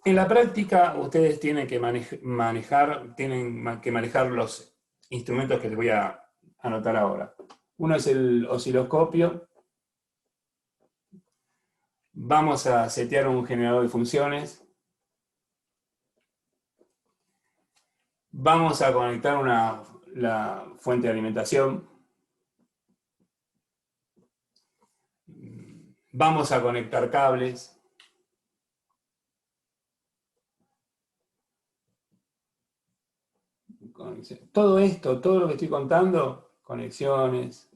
En la práctica, ustedes tienen que manejar los instrumentos que les voy a anotar ahora. Uno es el osciloscopio. Vamos a setear un generador de funciones. Vamos a conectar la fuente de alimentación. Vamos a conectar cables. Todo esto, todo lo que estoy contando, conexiones,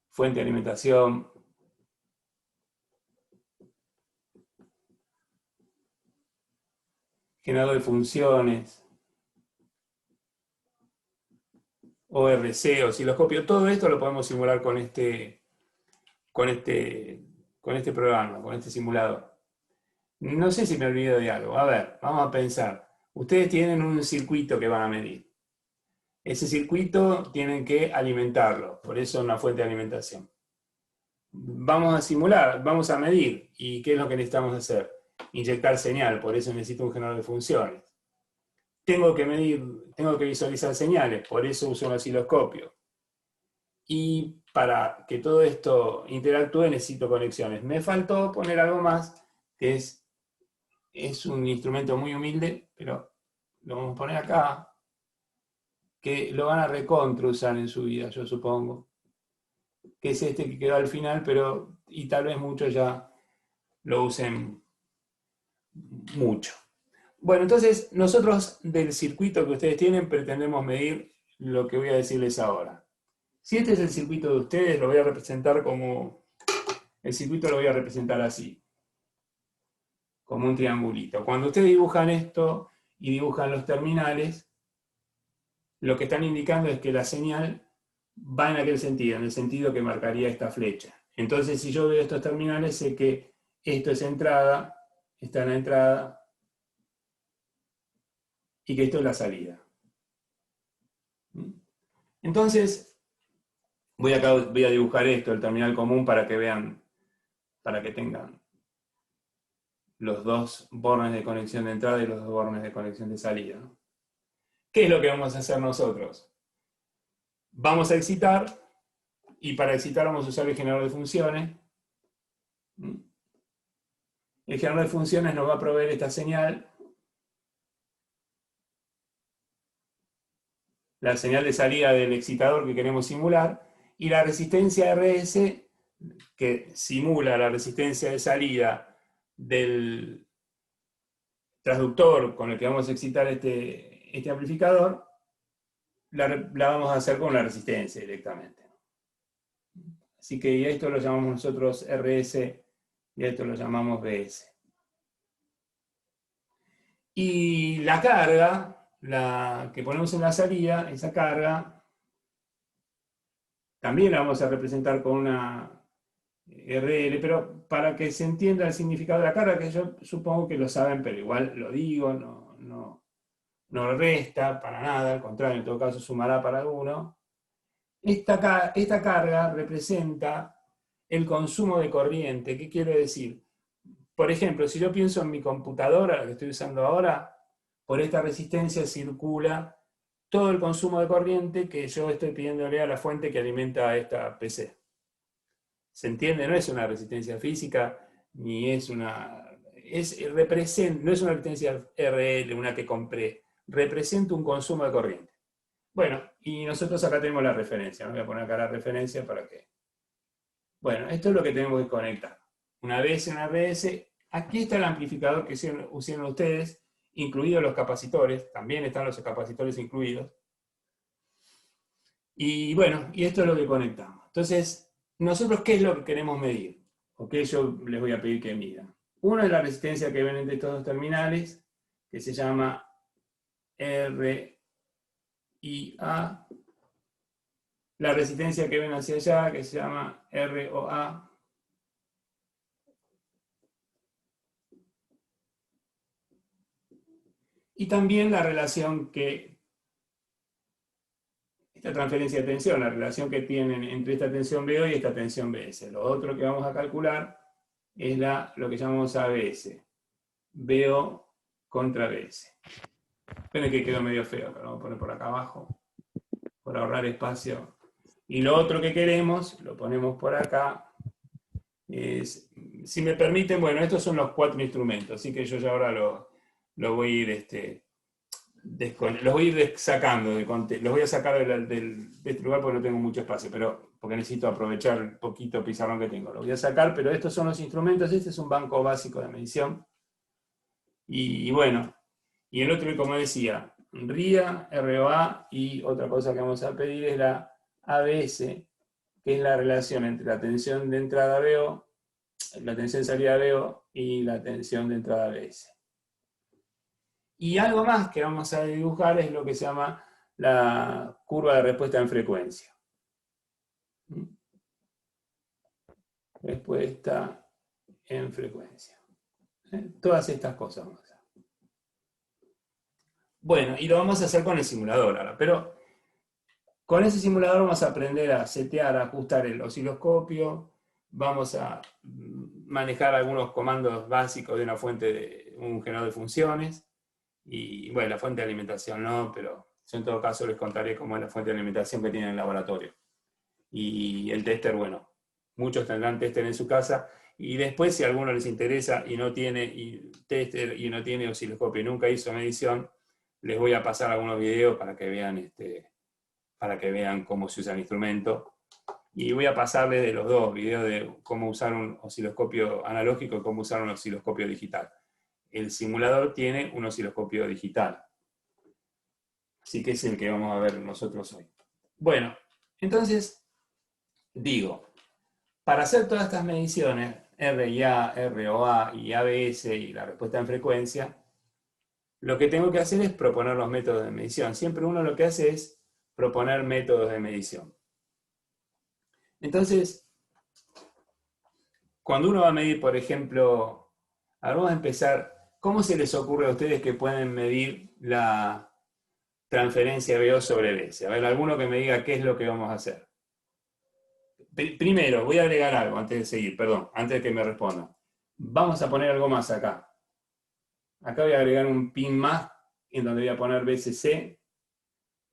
fuente de alimentación, generador de funciones, ORC, osciloscopio, todo esto lo podemos simular con este, con este programa, con este simulador. No sé si me olvido de algo. A ver, vamos a pensar. Ustedes tienen un circuito que van a medir. Ese circuito tienen que alimentarlo, por eso una fuente de alimentación. Vamos a simular, vamos a medir. ¿Y qué es lo que necesitamos hacer? Inyectar señal, por eso necesito un generador de funciones. Tengo que medir, tengo que visualizar señales, por eso uso un osciloscopio. Y para que todo esto interactúe necesito conexiones. Me faltó poner algo más, que es un instrumento muy humilde, pero lo vamos a poner acá, que lo van a recontra usar en su vida, yo supongo. Que es este que quedó al final, pero y tal vez muchos ya lo usen mucho. Bueno, entonces nosotros del circuito que ustedes tienen pretendemos medir lo que voy a decirles ahora. Si este es el circuito de ustedes, lo voy a representar como, el circuito lo voy a representar así, como un triangulito. Cuando ustedes dibujan esto y dibujan los terminales, lo que están indicando es que la señal va en aquel sentido, en el sentido que marcaría esta flecha. Entonces, si yo veo estos terminales, sé que esto es entrada, está en la entrada, y que esto es la salida. Entonces, voy a dibujar esto, el terminal común, para que vean, para que tengan los dos bornes de conexión de entrada y los dos bornes de conexión de salida. ¿Qué es lo que vamos a hacer nosotros? Vamos a excitar, y para excitar vamos a usar el generador de funciones. El generador de funciones nos va a proveer esta señal, la señal de salida del excitador que queremos simular, y la resistencia RS, que simula la resistencia de salida del transductor con el que vamos a excitar este amplificador, la vamos a hacer con la resistencia directamente. Así que esto lo llamamos nosotros RS y esto lo llamamos BS. Y la carga, la que ponemos en la salida, esa carga, también la vamos a representar con una RL, pero para que se entienda el significado de la carga, que yo supongo que lo saben, pero igual lo digo, no resta para nada, al contrario, en todo caso sumará para alguno. Esta carga representa el consumo de corriente. ¿Qué quiero decir? Por ejemplo, si yo pienso en mi computadora, la que estoy usando ahora, por esta resistencia circula todo el consumo de corriente que yo estoy pidiéndole a la fuente que alimenta a esta PC. ¿Se entiende? No es una resistencia física, ni es una... no es una resistencia RL, una que compré. Representa un consumo de corriente. Bueno, y nosotros acá tenemos la referencia. Voy a poner acá la referencia para que... Bueno, esto es lo que tenemos que conectar. Una vez en RS, aquí está el amplificador que usaron ustedes, incluidos los capacitores. También están los capacitores incluidos. Y bueno, y esto es lo que conectamos. Entonces, nosotros, ¿qué es lo que queremos medir? ¿O qué yo les voy a pedir que midan? Uno es la resistencia que ven entre estos dos terminales, que se llama RIA. La resistencia que ven hacia allá, que se llama ROA. Y también la relación esta transferencia de tensión, la relación que tienen entre esta tensión BO y esta tensión BS. Lo otro que vamos a calcular es lo que llamamos ABS. VO contra BS. Esperen que quedó medio feo, pero lo vamos a poner por acá abajo, por ahorrar espacio. Y lo otro que queremos, lo ponemos por acá, es, si me permiten, bueno, estos son los 4 instrumentos, así que yo ya ahora lo voy a ir, los voy a ir sacando, los voy a sacar de este lugar porque no tengo mucho espacio, pero porque necesito aprovechar el poquito pizarrón que tengo. Lo voy a sacar, pero estos son los instrumentos, este es un banco básico de medición. Y bueno, y el otro, como decía, RIA, ROA, y otra cosa que vamos a pedir es la ABS, que es la relación entre la tensión de entrada BO, la tensión de salida BO y la tensión de entrada ABS. Y algo más que vamos a dibujar es lo que se llama la curva de respuesta en frecuencia. Respuesta en frecuencia. Todas estas cosas vamos a hacer. Bueno, y lo vamos a hacer con el simulador ahora, pero con ese simulador vamos a aprender a setear, a ajustar el osciloscopio, vamos a manejar algunos comandos básicos de una fuente de un generador de funciones, y bueno, la fuente de alimentación no, pero yo en todo caso les contaré cómo es la fuente de alimentación que tienen en el laboratorio. Y el tester, bueno, muchos tendrán tester en su casa, y después si a alguno les interesa y no tiene tester y no tiene osciloscopio y nunca hizo medición, les voy a pasar algunos videos para que vean cómo se usa el instrumento. Y voy a pasarles de los dos videos de cómo usar un osciloscopio analógico y cómo usar un osciloscopio digital. El simulador tiene un osciloscopio digital. Así que es el que vamos a ver nosotros hoy. Bueno, entonces, digo, para hacer todas estas mediciones, RIA, ROA y ABS y la respuesta en frecuencia, lo que tengo que hacer es proponer los métodos de medición. Siempre uno lo que hace es proponer métodos de medición. Entonces, cuando uno va a medir, por ejemplo, ahora vamos a empezar, ¿cómo se les ocurre a ustedes que pueden medir la transferencia BO sobre BS? A ver, alguno que me diga qué es lo que vamos a hacer. Primero, voy a agregar algo antes de seguir, perdón, antes de que me respondan. Vamos a poner algo más acá. Acá voy a agregar un pin más, en donde voy a poner BCC,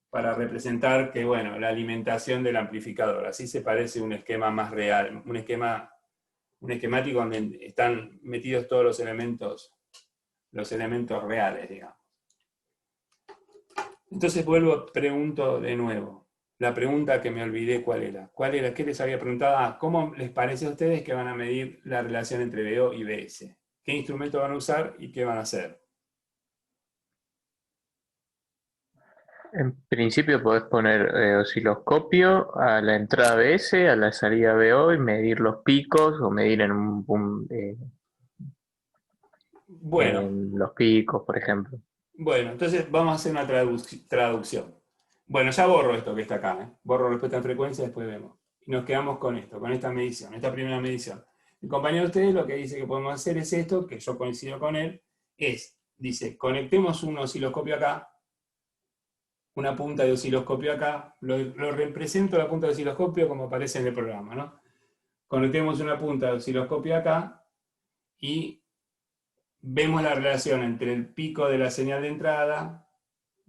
para representar que, bueno, la alimentación del amplificador. Así se parece un esquema más real, un esquemático donde están metidos todos los elementos reales, digamos. Entonces pregunto de nuevo. La pregunta que me olvidé, ¿cuál era? ¿Qué les había preguntado? ¿Cómo les parece a ustedes que van a medir la relación entre BO y BS? ¿Qué instrumento van a usar y qué van a hacer? En principio podés poner osciloscopio a la entrada BS, a la salida BO y medir los picos o medir Bueno, en los picos, por ejemplo. entonces vamos a hacer una traducción. Bueno, ya borro esto que está acá, ¿eh? Borro respuesta en frecuencia, después vemos. Y nos quedamos con esto, con esta medición, esta primera medición. El compañero de ustedes lo que dice que podemos hacer es esto, que yo coincido con él, dice, conectemos un osciloscopio acá, una punta de osciloscopio acá, lo represento la punta de osciloscopio como aparece en el programa, ¿no? Conectemos una punta de osciloscopio acá y vemos la relación entre el pico de la señal de entrada.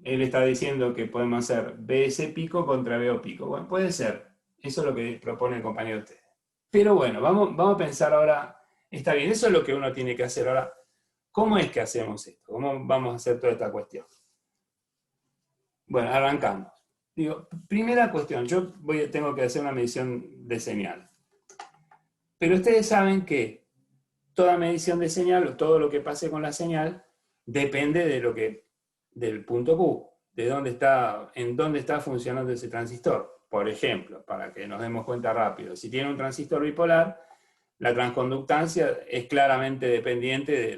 Él está diciendo que podemos hacer BS pico contra BO pico. Bueno, puede ser. Eso es lo que propone el compañero de ustedes. Pero bueno, vamos a pensar ahora, está bien, eso es lo que uno tiene que hacer. Ahora, ¿cómo es que hacemos esto? ¿Cómo vamos a hacer toda esta cuestión? Bueno, arrancamos. Digo, primera cuestión, tengo que hacer una medición de señal. Pero ustedes saben que toda medición de señal, o todo lo que pase con la señal, depende del punto Q, en dónde está funcionando ese transistor. Por ejemplo, para que nos demos cuenta rápido, si tiene un transistor bipolar, la transconductancia es claramente dependiente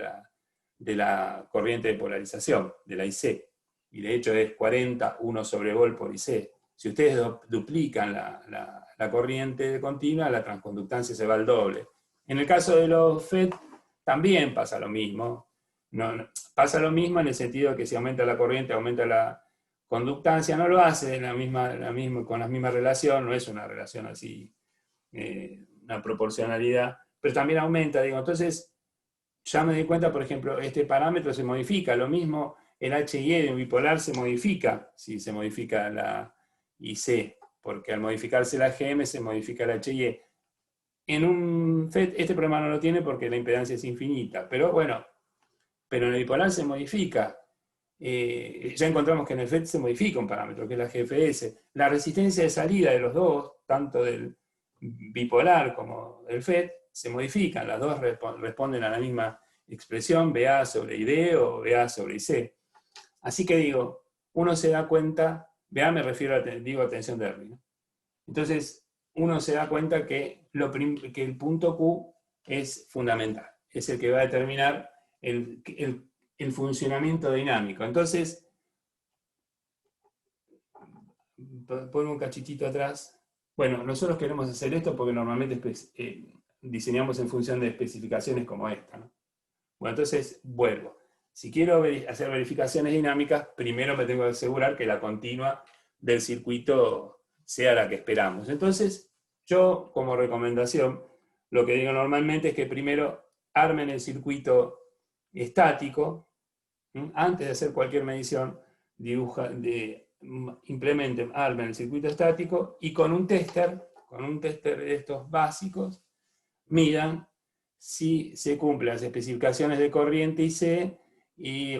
de la corriente de polarización, de la IC. Y de hecho es 40, 1 sobre vol por IC. Si ustedes duplican la corriente continua, la transconductancia se va al doble. En el caso de los FET también pasa lo mismo. Pasa lo mismo en el sentido de que si aumenta la corriente, aumenta la conductancia. No lo hace con la misma relación, no es una relación así, una proporcionalidad, pero también aumenta, digo. Entonces, ya me di cuenta, por ejemplo, este parámetro se modifica, lo mismo el HIE de un bipolar se modifica, si se modifica la IC, porque al modificarse la GM se modifica el HIE. En un FET este problema no lo tiene porque la impedancia es infinita, pero bueno, pero en el bipolar se modifica. Ya encontramos que en el FET se modifica un parámetro, que es la GFS. La resistencia de salida de los dos, tanto del bipolar como del FET, se modifican. Las dos responden a la misma expresión, BA sobre ID o BA sobre IC. Así que digo, uno se da cuenta, BA me refiero a, digo, tensión de Erwin, ¿no? Entonces, uno se da cuenta que el punto Q es fundamental, es el que va a determinar el funcionamiento dinámico. Entonces, pongo un cachitito atrás. Bueno, nosotros queremos hacer esto porque normalmente diseñamos en función de especificaciones como esta, ¿no? Bueno, entonces vuelvo. Si quiero hacer verificaciones dinámicas, primero me tengo que asegurar que la continua del circuito sea la que esperamos. Entonces, yo como recomendación, lo que digo normalmente es que primero armen el circuito estático, antes de hacer cualquier medición, implementen, armen el circuito estático y con un tester de estos básicos, midan si se cumplen las especificaciones de corriente IC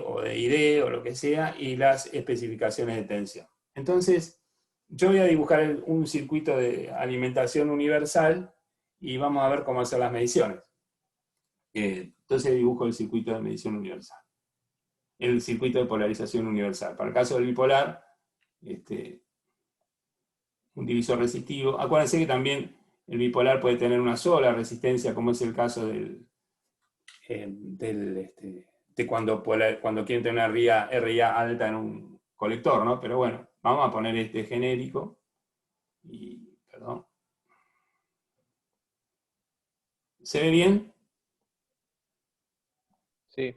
o de ID o lo que sea, y las especificaciones de tensión. Entonces, yo voy a dibujar un circuito de alimentación universal y vamos a ver cómo hacer las mediciones. Entonces dibujo el circuito de medición universal. El circuito de polarización universal. Para el caso del bipolar, un divisor resistivo. Acuérdense que también el bipolar puede tener una sola resistencia, como es el caso de cuando quieren tener una RIA alta en un colector, ¿no? Pero bueno, vamos a poner este genérico. Perdón. ¿Se ve bien? Sí.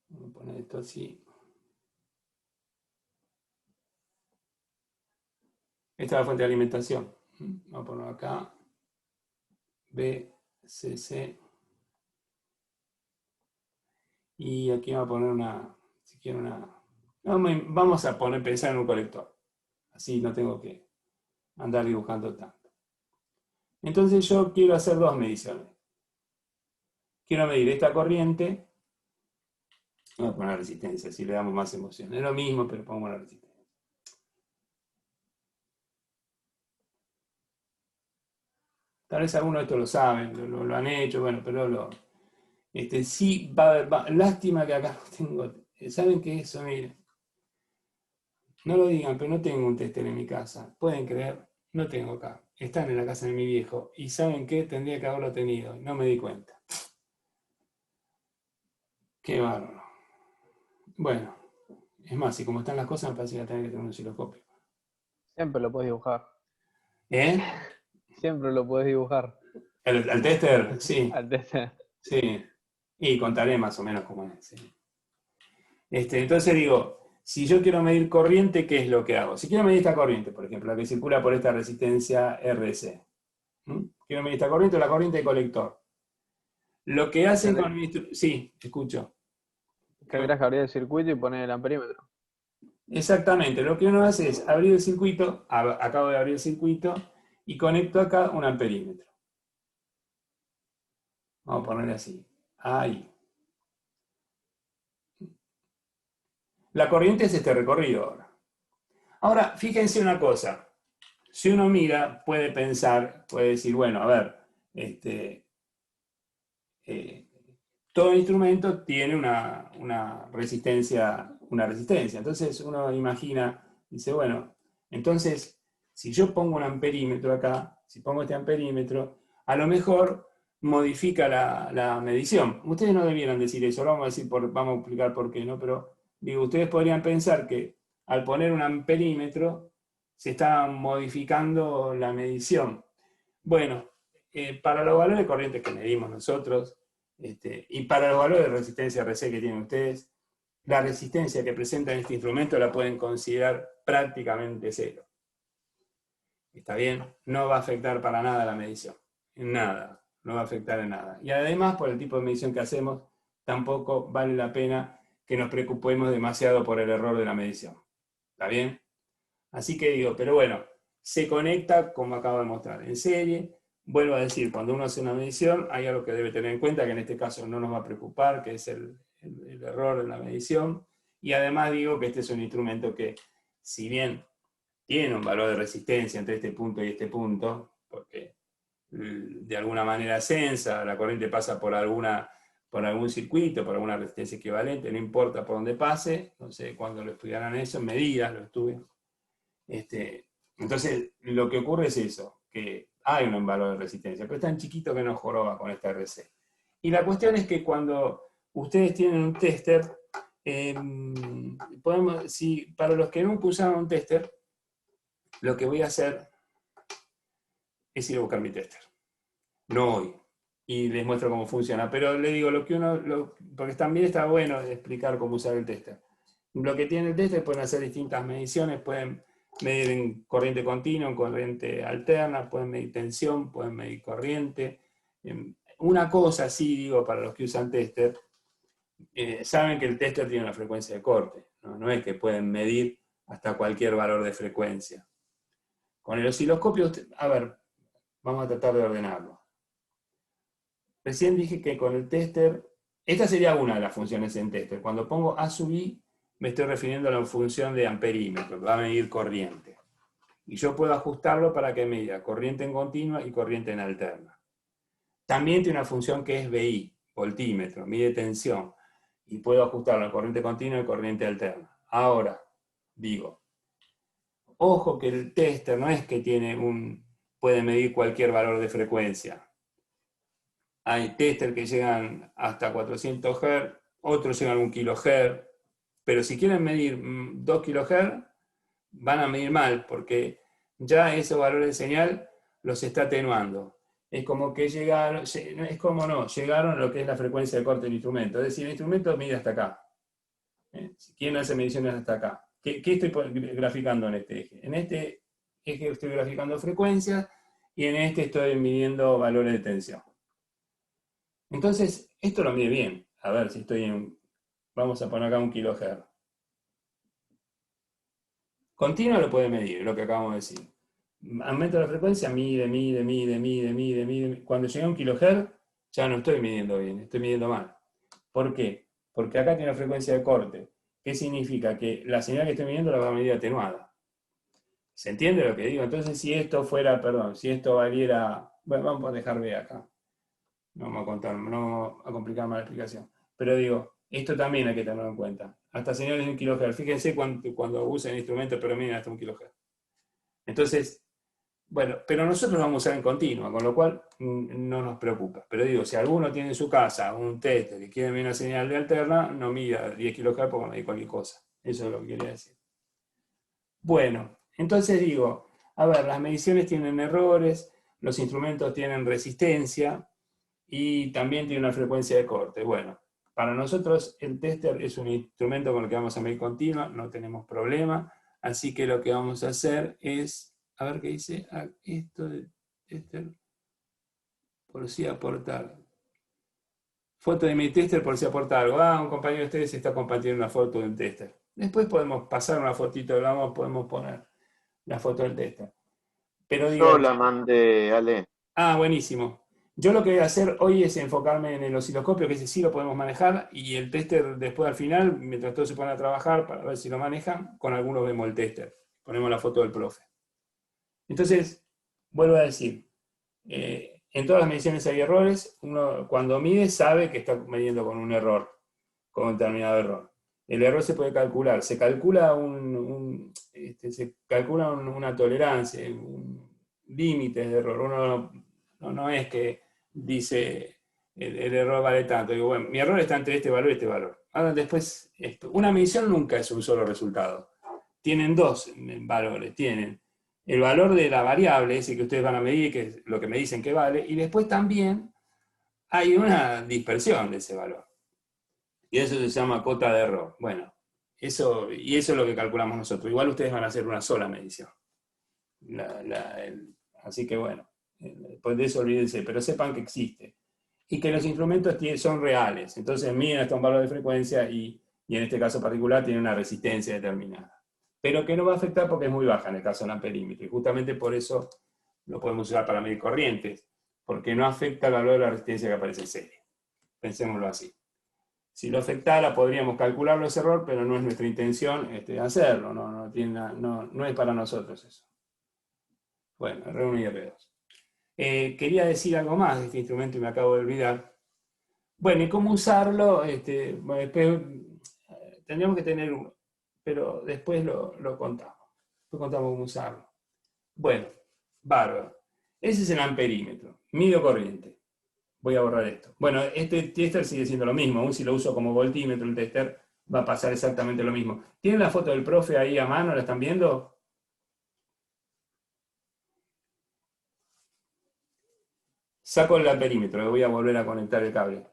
Vamos a poner esto así. Esta es la fuente de alimentación. Vamos a ponerlo acá. BCC. Y aquí vamos a poner si quiero vamos a pensar en un colector. Así no tengo que andar dibujando tanto. Entonces yo quiero hacer dos mediciones. Quiero medir esta corriente. Voy a poner resistencia, así le damos más emoción. Es lo mismo, pero pongo la resistencia. Tal vez algunos de estos lo saben, lo han hecho, bueno, pero sí, lástima que acá no tengo. ¿Saben qué es eso? Miren. No lo digan, pero no tengo un tester en mi casa. Pueden creer, no tengo acá. Están en la casa de mi viejo. ¿Y saben qué? Tendría que haberlo tenido. No me di cuenta. Qué bárbaro. Bueno, es más, y como están las cosas, me parece que voy a tener que tener un osciloscopio. Siempre lo puedes dibujar. ¿Eh? Siempre lo puedes dibujar. ¿El tester? Sí. Al tester. Sí. Y contaré más o menos cómo es. Sí. Entonces digo, si yo quiero medir corriente, ¿qué es lo que hago? Si quiero medir esta corriente, por ejemplo, la que circula por esta resistencia RC. Quiero medir esta corriente o la corriente de colector. Lo que hacen con mi instrumento... Sí, escucho. Tendrás que abrir el circuito y poner el amperímetro. Exactamente, lo que uno hace es abrir el circuito, acabo de abrir el circuito, y conecto acá un amperímetro. Vamos a ponerle así. Ahí. La corriente es este recorrido ahora. Ahora, fíjense una cosa. Si uno mira, puede pensar, puede decir, bueno, a ver, todo instrumento tiene una resistencia. Entonces uno imagina, dice, bueno, entonces, si yo pongo un amperímetro acá, si pongo este amperímetro, a lo mejor modifica la medición. Ustedes no debieran decir eso, ahora vamos a explicar por qué, ¿no? Pero digo, ustedes podrían pensar que al poner un amperímetro se está modificando la medición. Bueno, para los valores de corriente que medimos nosotros, y para los valores de resistencia RC que tienen ustedes, la resistencia que presenta este instrumento la pueden considerar prácticamente cero. ¿Está bien? No va a afectar para nada la medición. Nada. no va a afectar en nada. Y además, por el tipo de medición que hacemos, tampoco vale la pena que nos preocupemos demasiado por el error de la medición. ¿Está bien? Así que digo, pero bueno, se conecta como acabo de mostrar en serie. Vuelvo a decir, cuando uno hace una medición, hay algo que debe tener en cuenta, que en este caso no nos va a preocupar, que es el error en la medición. Y además digo que este es un instrumento que, si bien tiene un valor de resistencia entre este punto y este punto, porque de alguna manera sensa, la corriente pasa por algún circuito, por alguna resistencia equivalente, no importa por dónde pase, no sé cuándo lo estudiarán eso, en medidas lo estudian. Entonces, lo que ocurre es eso, que hay un valor de resistencia, pero es tan chiquito que no joroba con esta RC. Y la cuestión es que cuando ustedes tienen un tester, para los que nunca usaron un tester, lo que voy a hacer es ir a buscar mi tester. No hoy. Y les muestro cómo funciona. Pero le digo, porque también está bueno explicar cómo usar el tester. Lo que tiene el tester, pueden hacer distintas mediciones, pueden medir en corriente continua, en corriente alterna, pueden medir tensión, pueden medir corriente. Una cosa sí, digo, para los que usan tester, saben que el tester tiene una frecuencia de corte, ¿no? No es que pueden medir hasta cualquier valor de frecuencia. Con el osciloscopio, a ver, vamos a tratar de ordenarlo. Recién dije que con el tester, esta sería una de las funciones en tester. Cuando pongo A sub I, me estoy refiriendo a la función de amperímetro, que va a medir corriente. Y yo puedo ajustarlo para que mida corriente en continua y corriente en alterna. También tiene una función que es VI, voltímetro, mide tensión. Y puedo ajustarlo a corriente continua y corriente alterna. Ahora, digo, ojo que el tester no es que puede medir cualquier valor de frecuencia. Hay tester que llegan hasta 400 Hz, otros llegan a 1 kHz, pero si quieren medir 2 kHz, van a medir mal, porque ya esos valores de señal los está atenuando. Es como que llegaron a lo que es la frecuencia de corte del instrumento. Es decir, el instrumento mide hasta acá. Si quieren hacer mediciones hasta acá. ¿Qué estoy graficando en este eje? En este eje estoy graficando frecuencias y en este estoy midiendo valores de tensión. Entonces, esto lo mide bien. A ver si vamos a poner acá 1 kHz. Continuo lo puede medir, lo que acabamos de decir. Aumento la frecuencia, mide. Cuando llega a 1 kHz, ya no estoy midiendo bien, estoy midiendo mal. ¿Por qué? Porque acá tiene una frecuencia de corte. ¿Qué significa? Que la señal que estoy midiendo la va a medir atenuada. ¿Se entiende lo que digo? Entonces, si esto valiera... Bueno, vamos a dejar B acá. No vamos a complicar más la explicación. Pero digo, esto también hay que tenerlo en cuenta. Hasta señales de 1 kHz. Fíjense cuando usen instrumentos, pero miden hasta 1 kHz. Entonces, bueno, pero nosotros lo vamos a usar en continua, con lo cual no nos preocupa. Pero digo, si alguno tiene en su casa un tester que quiere medir una señal de alterna, no mida 10 kHz porque medir cualquier cosa. Eso es lo que quería decir. Bueno, entonces digo, a ver, las mediciones tienen errores, los instrumentos tienen resistencia, y también tiene una frecuencia de corte. Bueno, para nosotros el tester es un instrumento con el que vamos a medir continua, no tenemos problema, así que lo que vamos a hacer es, a ver qué dice, esto de tester, por si aportar. Foto de mi tester por si aporta algo. Un compañero de ustedes está compartiendo una foto del tester. Después podemos pasar una fotito, podemos poner la foto del tester. Pero digo, Yo la mandé, Ale. buenísimo. Yo lo que voy a hacer hoy es enfocarme en el osciloscopio, que ese sí lo podemos manejar, y el tester después al final, mientras todos se ponen a trabajar para ver si lo manejan, con algunos vemos el tester. Ponemos la foto del profe. Entonces, vuelvo a decir, en todas las mediciones hay errores. Uno cuando mide sabe que está midiendo con un error, con un determinado error. El error se puede calcular. Se calcula una tolerancia, un límite de error. Uno no es que dice el error vale tanto. Digo, bueno, mi error está entre este valor y este valor. Ahora después esto. Una medición nunca es un solo resultado. Tienen dos valores. Tienen el valor de la variable, ese que ustedes van a medir, que es lo que me dicen que vale, y después también hay una dispersión de ese valor. Y eso se llama cota de error. Bueno, eso es lo que calculamos nosotros. Igual ustedes van a hacer una sola medición. Así que bueno, Pues de eso olvídense, pero sepan que existe. Y que los instrumentos son reales. Entonces miden hasta un valor de frecuencia y en este caso particular tiene una resistencia determinada. Pero que no va a afectar porque es muy baja en el caso del amperímetro. Y justamente por eso lo podemos usar para medir corrientes, porque no afecta el valor de la resistencia que aparece en serie. Pensémoslo así. Si lo afectara, podríamos calcularlo ese error, pero no es nuestra intención hacerlo. No es para nosotros eso. Bueno, R1 y R2. Quería decir algo más de este instrumento y me acabo de olvidar. Bueno, y cómo usarlo, bueno, después tendríamos que tener uno, pero después lo contamos. Después contamos cómo usarlo. Bueno, bárbaro. Ese es el amperímetro. Mido corriente. Voy a borrar esto. Bueno, este tester sigue siendo lo mismo. Aún si lo uso como voltímetro, el tester va a pasar exactamente lo mismo. ¿Tienen la foto del profe ahí a mano? ¿La están viendo? Saco el amperímetro, voy a volver a conectar el cable.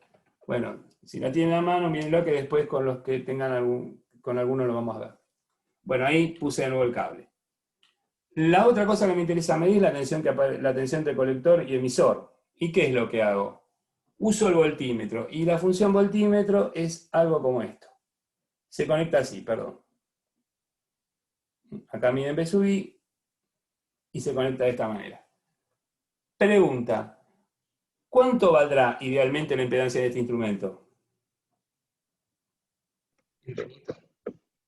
Bueno, si la tienen a mano, mírenlo que después con los que tengan con alguno lo vamos a ver. Bueno, ahí puse de nuevo el cable. La otra cosa que me interesa medir es la tensión entre colector y emisor. ¿Y qué es lo que hago? Uso el voltímetro, y la función voltímetro es algo como esto. Se conecta así, perdón. Acá miden B sub I y se conecta de esta manera. Pregunta, ¿cuánto valdrá idealmente la impedancia de este instrumento?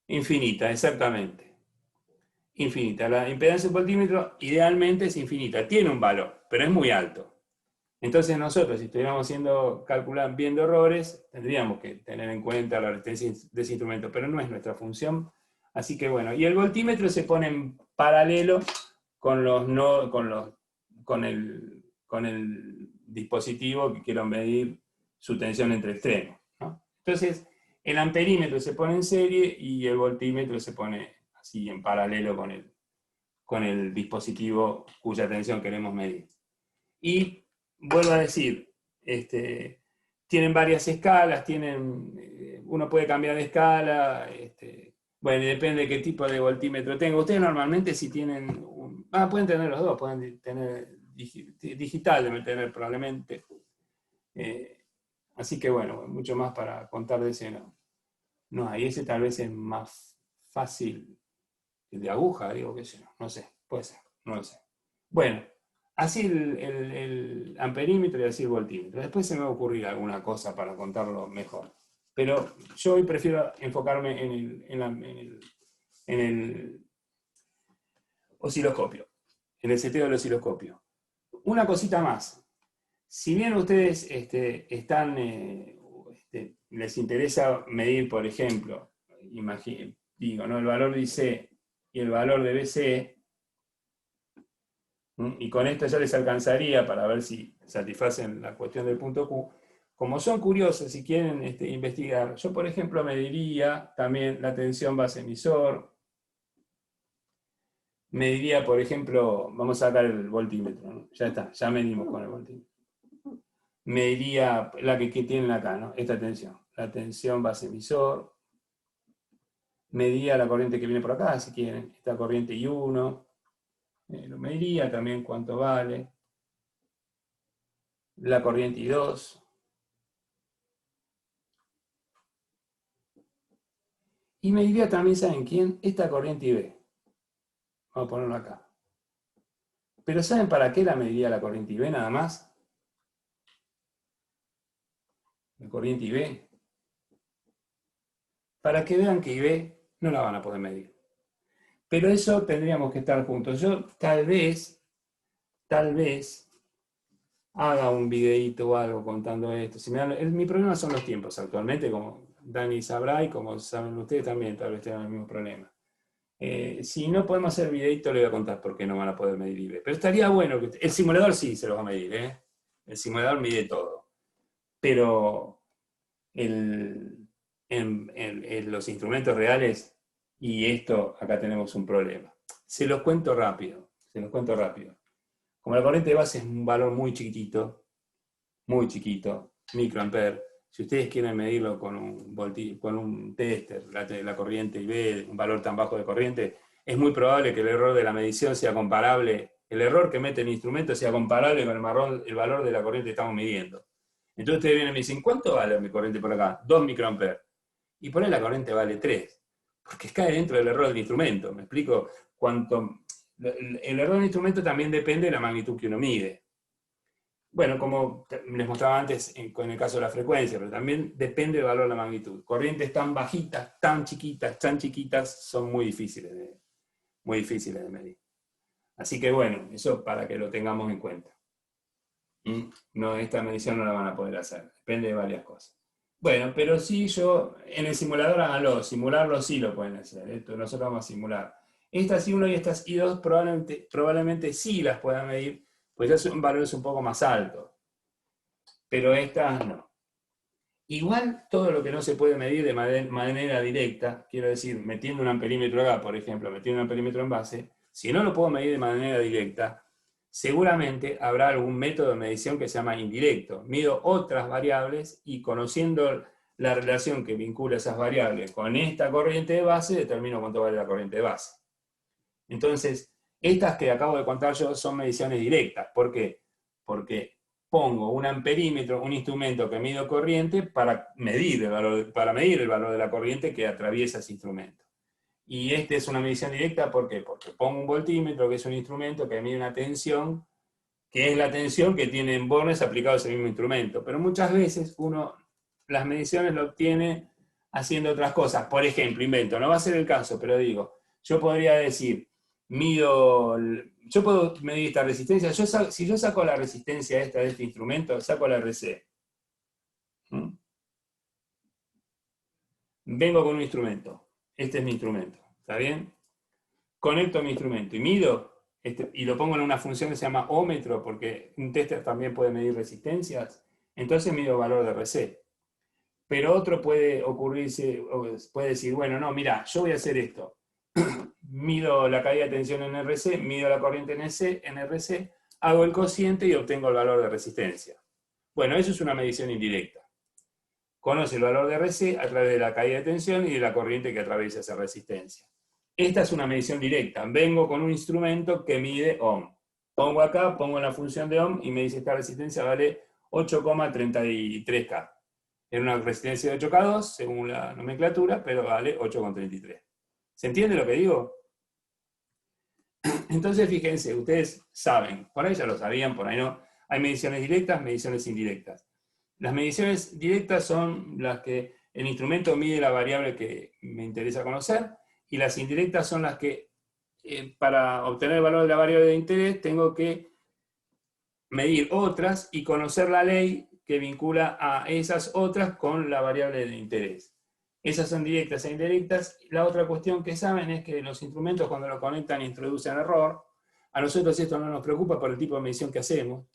Infinita, exactamente. Infinita. La impedancia del voltímetro idealmente es infinita. Tiene un valor, pero es muy alto. Entonces nosotros, si estuviéramos viendo errores, tendríamos que tener en cuenta la resistencia de ese instrumento, pero no es nuestra función. Así que bueno, y el voltímetro se pone en paralelo con el dispositivo que quiero medir su tensión entre extremos, ¿no? Entonces, el amperímetro se pone en serie y el voltímetro se pone así en paralelo con el dispositivo cuya tensión queremos medir. Y vuelvo a decir, tienen varias escalas, uno puede cambiar de escala, bueno, depende de qué tipo de voltímetro tenga. Ustedes normalmente si tienen pueden tener los dos, pueden tener digital, deben tener probablemente. Así que bueno, mucho más para contar de ese no hay. Ese tal vez es más fácil, el de aguja, digo, qué sé yo, no sé, puede ser, no lo sé. Bueno, así el amperímetro y así el voltímetro. Después se me va a ocurrir alguna cosa para contarlo mejor. Pero yo hoy prefiero enfocarme en el osciloscopio, en el seteo del osciloscopio. Una cosita más. Si bien ustedes les interesa medir, por ejemplo, ¿no? El valor de IC y el valor de BC, y con esto ya les alcanzaría para ver si satisfacen la cuestión del punto Q. Como son curiosos y quieren investigar, yo por ejemplo mediría también la tensión base emisor, mediría por ejemplo, vamos a sacar el voltímetro, ¿no? Ya está, ya medimos con el voltímetro. Mediría la que tienen acá, ¿no? Esta tensión, la tensión base emisor, mediría la corriente que viene por acá, si quieren, esta corriente I1, lo mediría también cuánto vale, la corriente I2, y mediría también, ¿saben quién? Esta corriente IB. Vamos a ponerlo acá. Pero ¿saben para qué la mediría la corriente IB nada más? La corriente IB. Para que vean que IB no la van a poder medir. Pero eso tendríamos que estar juntos. Yo tal vez haga un videíto o algo contando esto. Mi problema son los tiempos actualmente, como Dani sabrá y como saben ustedes también, tal vez tengan el mismo problema. Si no podemos hacer videito, le voy a contar por qué no van a poder medir IB. Pero estaría bueno que el simulador sí se los va a medir, ¿eh? El simulador mide todo. Pero en los instrumentos reales, y esto, acá tenemos un problema. Se los cuento rápido. Como la corriente de base es un valor muy chiquito, microampere, si ustedes quieren medirlo con un tester, la corriente IB, un valor tan bajo de corriente, es muy probable que el error de la medición sea comparable, el error que mete el instrumento sea comparable con el valor de la corriente que estamos midiendo. Entonces ustedes vienen y me dicen, ¿cuánto vale mi corriente por acá? 2 microamperes. Y por ahí la corriente vale 3, porque cae dentro del error del instrumento. ¿Me explico? El error del instrumento también depende de la magnitud que uno mide. Bueno, como les mostraba antes con el caso de la frecuencia, pero también depende del valor de la magnitud. Corrientes tan bajitas, tan chiquitas, son muy difíciles de medir. Así que bueno, eso para que lo tengamos en cuenta. No, esta medición no la van a poder hacer, depende de varias cosas. Bueno, pero sí, en el simulador háganlo, simularlo sí lo pueden hacer, esto nosotros vamos a simular. Estas I1 y estas I2 probablemente sí las puedan medir, pues ya son valores un poco más altos, pero estas no. Igual todo lo que no se puede medir de manera directa, quiero decir, metiendo un amperímetro acá, por ejemplo, metiendo un amperímetro en base, si no lo puedo medir de manera directa, seguramente habrá algún método de medición que se llama indirecto. Mido otras variables y conociendo la relación que vincula esas variables con esta corriente de base, determino cuánto vale la corriente de base. Entonces, estas que acabo de contar yo son mediciones directas. ¿Por qué? Porque pongo un amperímetro, un instrumento que mido corriente para medir el valor de la corriente que atraviesa ese instrumento. Y esta es una medición directa, ¿por qué? Porque pongo un voltímetro, que es un instrumento que mide una tensión, que es la tensión que tiene en bornes aplicados al mismo instrumento. Pero muchas veces uno las mediciones lo obtiene haciendo otras cosas. Por ejemplo, invento, no va a ser el caso, pero digo, yo podría decir, yo puedo medir esta resistencia, si yo saco la resistencia esta de este instrumento, saco la RC. Vengo con un instrumento, este es mi instrumento, ¿está bien? Conecto mi instrumento y mido, y lo pongo en una función que se llama ómetro, porque un tester también puede medir resistencias, entonces mido valor de RC. Pero otro puede decir, bueno, no, mira, yo voy a hacer esto. Mido la caída de tensión en RC, mido la corriente en RC, hago el cociente y obtengo el valor de resistencia. Bueno, eso es una medición indirecta. Conoce el valor de RC a través de la caída de tensión y de la corriente que atraviesa esa resistencia. Esta es una medición directa. Vengo con un instrumento que mide ohm. Pongo acá, pongo la función de ohm y me dice esta resistencia vale 8,33K. Es una resistencia de 8K2, según la nomenclatura, pero vale 8,33. ¿Se entiende lo que digo? Entonces, fíjense, ustedes saben, por ahí ya lo sabían, por ahí no. Hay mediciones directas, mediciones indirectas. Las mediciones directas son las que el instrumento mide la variable que me interesa conocer, y las indirectas son las que, para obtener el valor de la variable de interés, tengo que medir otras y conocer la ley que vincula a esas otras con la variable de interés. Esas son directas e indirectas. La otra cuestión que saben es que los instrumentos, cuando lo conectan, introducen error. A nosotros esto no nos preocupa por el tipo de medición que hacemos.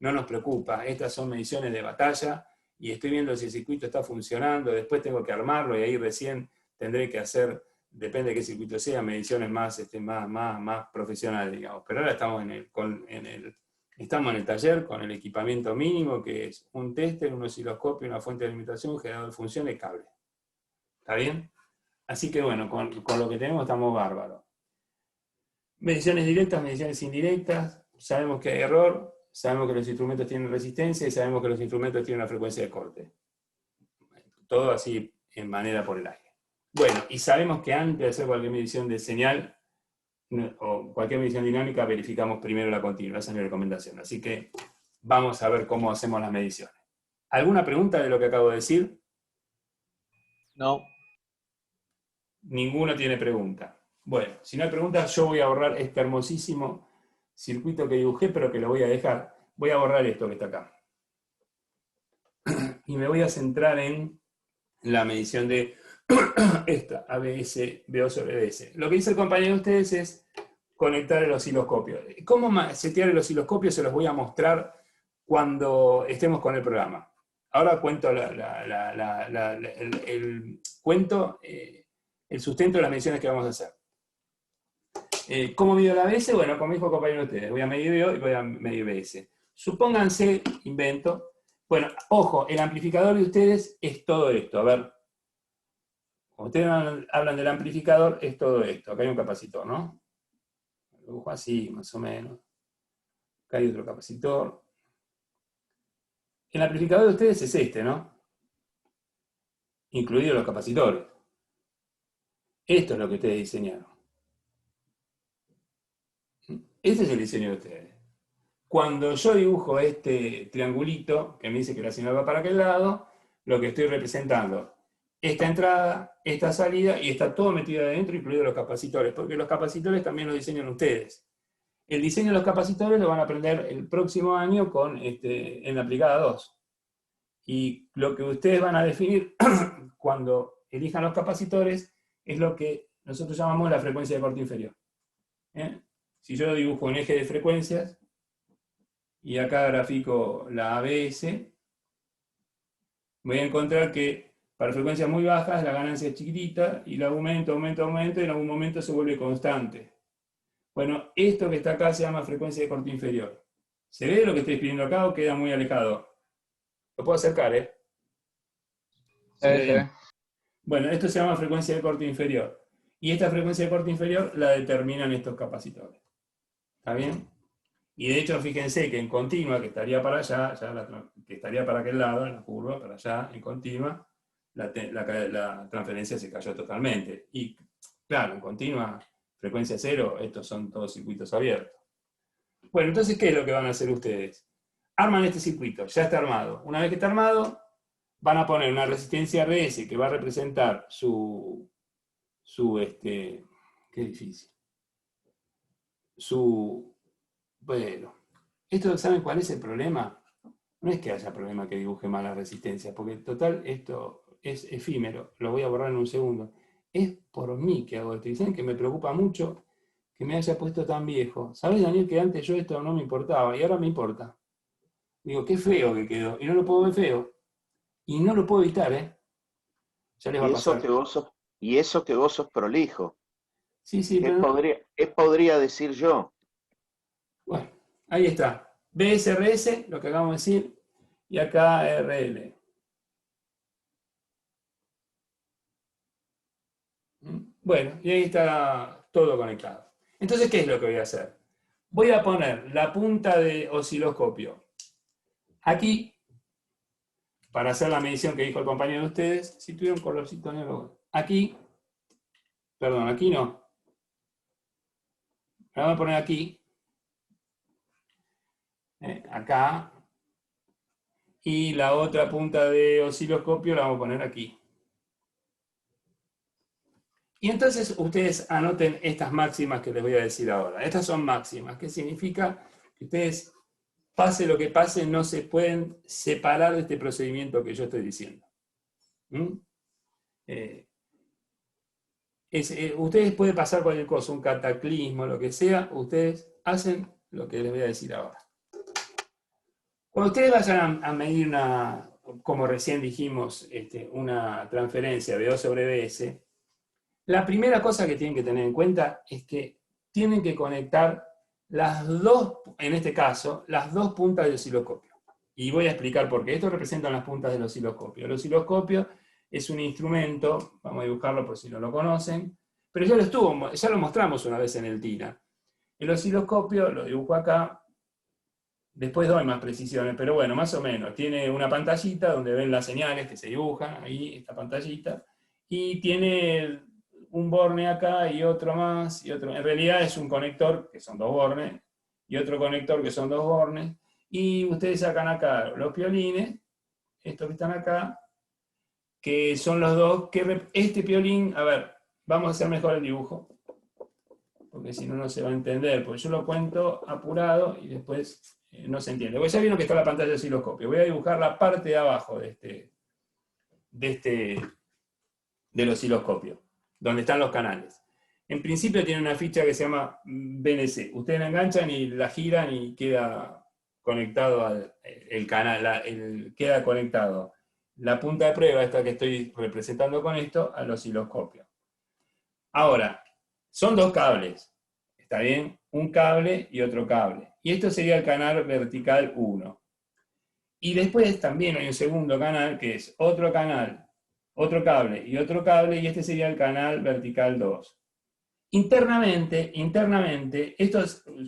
No nos preocupa. Estas son mediciones de batalla y estoy viendo si el circuito está funcionando. Después tengo que armarlo y ahí recién tendré que hacer, depende de qué circuito sea, mediciones más profesionales, digamos. Pero ahora estamos estamos en el taller con el equipamiento mínimo, que es un tester, un osciloscopio, una fuente de alimentación, un generador de funciones y cable. ¿Está bien? Así que bueno, con lo que tenemos estamos bárbaros. Mediciones directas, mediciones indirectas, sabemos que hay error, sabemos que los instrumentos tienen resistencia y sabemos que los instrumentos tienen una frecuencia de corte. Todo así en manera por el aire. Bueno, y sabemos que antes de hacer cualquier medición de señal o cualquier medición dinámica, verificamos primero la continua, esa es mi recomendación. Así que vamos a ver cómo hacemos las mediciones. ¿Alguna pregunta de lo que acabo de decir? No. Ninguno tiene pregunta. Bueno, si no hay preguntas, yo voy a borrar este hermosísimo circuito que dibujé, pero que lo voy a dejar. Voy a borrar esto que está acá. Y me voy a centrar en la medición de esta, ABS, BO sobre BS. Lo que dice el compañero de ustedes es conectar el osciloscopio. ¿Cómo setear el osciloscopio? Se los voy a mostrar cuando estemos con el programa. Ahora cuento el sustento de las mediciones que vamos a hacer. ¿Cómo mido la ABS? Bueno, como dijo el compañero de ustedes, voy a medir BO y voy a medir BS. Supónganse, invento, bueno, ojo, el amplificador de ustedes es todo esto. A ver, cuando ustedes hablan del amplificador, es todo esto. Acá hay un capacitor, ¿no? lo dibujo así, más o menos. Acá hay otro capacitor. El amplificador de ustedes es este, ¿no? Incluidos los capacitores. Esto es lo que ustedes diseñaron. Este es el diseño de ustedes. Cuando yo dibujo este triangulito, que me dice que la señal va para aquel lado, lo que estoy representando, esta entrada, esta salida, y está todo metido adentro, incluidos los capacitores, porque los capacitores también los diseñan ustedes. El diseño de los capacitores lo van a aprender el próximo año en la aplicada 2. Y lo que ustedes van a definir cuando elijan los capacitores es lo que nosotros llamamos la frecuencia de corte inferior. Si yo dibujo un eje de frecuencias, y acá grafico la ABS, voy a encontrar que para frecuencias muy bajas la ganancia es chiquitita, y la aumenta, y en algún momento se vuelve constante. Bueno, esto que está acá se llama frecuencia de corte inferior. ¿Se ve lo que estoy escribiendo acá o queda muy alejado? Lo puedo acercar, ¿eh? Se ve, se ve. Bueno, esto se llama frecuencia de corte inferior. Y esta frecuencia de corte inferior la determinan estos capacitores. ¿Está bien? Y de hecho, fíjense que en continua, que estaría para allá, que estaría para aquel lado, en la curva, para allá, en continua, la transferencia se cayó totalmente. Y claro, en continua, frecuencia cero, estos son todos circuitos abiertos. Bueno, entonces, ¿qué es lo que van a hacer ustedes? Arman este circuito, ya está armado. Una vez que está armado, van a poner una resistencia RS que va a representar qué difícil. Bueno, ¿saben cuál es el problema? No es que haya problema que dibuje mal la resistencia, porque total esto es efímero, lo voy a borrar en un segundo. Es por mí que hago esto. Y saben que me preocupa mucho que me haya puesto tan viejo. ¿Sabes, Daniel, que antes yo esto no me importaba y ahora me importa? Digo, qué feo que quedó. Y no lo puedo ver feo. Y no lo puedo evitar, ¿eh? Ya les va a pasar. Y eso que vos sos prolijo. Sí, ¿Qué pero... podría decir yo? Bueno, ahí está. BSRS, lo que acabamos de decir, y acá RL. Bueno, y ahí está todo conectado. Entonces, ¿qué es lo que voy a hacer? Voy a poner la punta de osciloscopio aquí, para hacer la medición que dijo el compañero de ustedes. Si tuviera un colorcito negro. Aquí, perdón, aquí no. La voy a poner aquí. Acá. Y la otra punta de osciloscopio la vamos a poner aquí. Y entonces ustedes anoten estas máximas que les voy a decir ahora. Estas son máximas, que significa que ustedes, pase lo que pase, no se pueden separar de este procedimiento que yo estoy diciendo. Ustedes pueden pasar cualquier cosa, un cataclismo, lo que sea, ustedes hacen lo que les voy a decir ahora. Cuando ustedes vayan a medir como recién dijimos, una transferencia de O sobre BS, la primera cosa que tienen que tener en cuenta es que tienen que conectar las dos, en este caso, las dos puntas del osciloscopio. Y voy a explicar por qué. Esto representa las puntas del osciloscopio. El osciloscopio es un instrumento, vamos a dibujarlo por si no lo conocen, pero ya lo mostramos una vez en el TINA. El osciloscopio, lo dibujo acá, después doy más precisiones, pero bueno, más o menos. Tiene una pantallita donde ven las señales que se dibujan, ahí, esta pantallita, y tiene un borne acá y otro más, y otro. En realidad es un conector, que son dos bornes, y otro conector que son dos bornes, y ustedes sacan acá los piolines, estos que están acá, que son los dos, este piolín, a ver, vamos a hacer mejor el dibujo, porque si no, no se va a entender, porque yo lo cuento apurado y después no se entiende. Porque ya vieron que está la pantalla de osciloscopio. Voy a dibujar la parte de abajo del osciloscopio, donde están los canales. En principio tiene una ficha que se llama BNC. Ustedes la enganchan y la giran y queda conectado el canal, queda conectado la punta de prueba, esta que estoy representando con esto, al osciloscopio. Ahora, son dos cables, ¿está bien? Un cable y otro cable. Y esto sería el canal vertical 1. Y después también hay un segundo canal, que es otro canal, otro cable, y este sería el canal vertical 2. Internamente,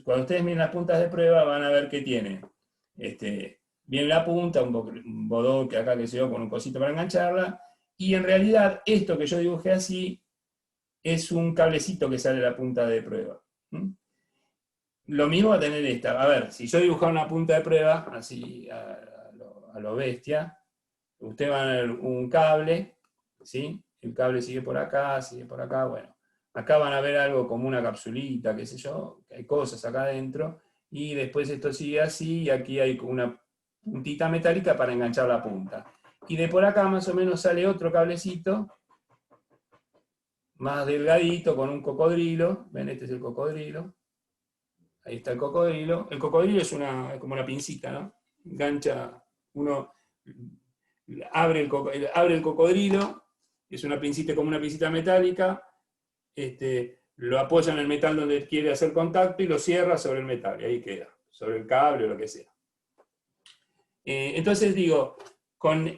cuando ustedes miren las puntas de prueba, van a ver que tiene bien la punta, un bodón que acá que se dio con un cosito para engancharla, y en realidad esto que yo dibujé así es un cablecito que sale de la punta de prueba. Lo mismo va a tener esta. A ver, si yo dibujara una punta de prueba, así a lo bestia, ustedes van a ver un cable, ¿sí? El cable sigue por acá, bueno. Acá van a ver algo como una capsulita, qué sé yo, que hay cosas acá adentro, y después esto sigue así, y aquí hay una puntita metálica para enganchar la punta. Y de por acá más o menos sale otro cablecito, más delgadito, con un cocodrilo. ¿Ven? Este es el cocodrilo. Ahí está el cocodrilo. El cocodrilo es como una pincita, ¿no? Engancha, uno abre el cocodrilo, es una pincita como una pincita metálica, lo apoya en el metal donde quiere hacer contacto y lo cierra sobre el metal, y ahí queda, sobre el cable o lo que sea. Entonces digo, con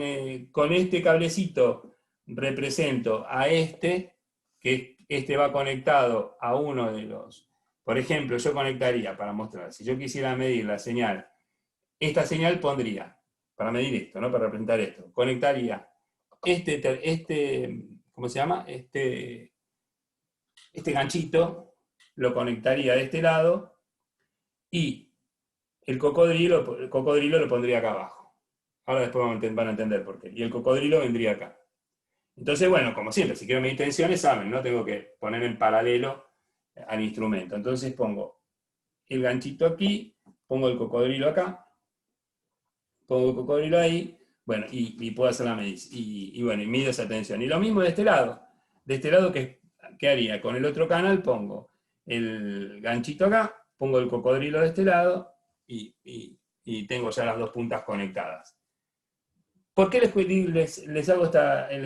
este cablecito represento a que va conectado a uno de los... Por ejemplo, yo conectaría, para mostrar, si yo quisiera medir la señal, esta señal pondría, para medir esto, ¿no? Para representar esto, conectaría ¿cómo se llama? Este ganchito, lo conectaría de este lado, y el cocodrilo lo pondría acá abajo. Ahora después van a entender por qué. Y el cocodrilo vendría acá. Entonces, bueno, como siempre, si quiero medir tensiones, saben, ¿no? Tengo que poner en paralelo al instrumento. Entonces pongo el ganchito aquí, pongo el cocodrilo acá, pongo el cocodrilo ahí, bueno, y puedo hacer la medición. Y bueno, y mido esa tensión. Y lo mismo de este lado. De este lado, ¿qué haría? Con el otro canal pongo el ganchito acá, pongo el cocodrilo de este lado, y tengo ya las dos puntas conectadas. ¿Por qué les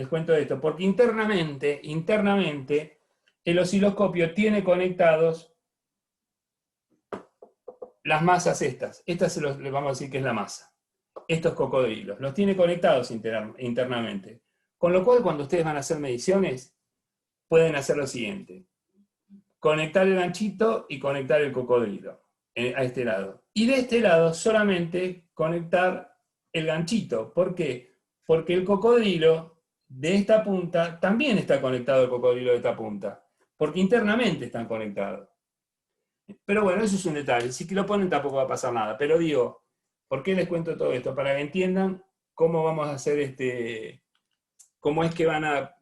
cuento esto? Porque internamente, el osciloscopio tiene conectados las masas estas. Estas les vamos a decir que es la masa. Estos cocodrilos. Los tiene conectados internamente. Con lo cual, cuando ustedes van a hacer mediciones, pueden hacer lo siguiente. Conectar el ganchito y conectar el cocodrilo a este lado. Y de este lado solamente conectar el ganchito. ¿Por qué? Porque el cocodrilo de esta punta también está conectado al cocodrilo de esta punta. Porque internamente están conectados. Pero bueno, eso es un detalle. Si lo ponen tampoco va a pasar nada. Pero digo, ¿por qué les cuento todo esto? Para que entiendan cómo vamos a hacer cómo es que van a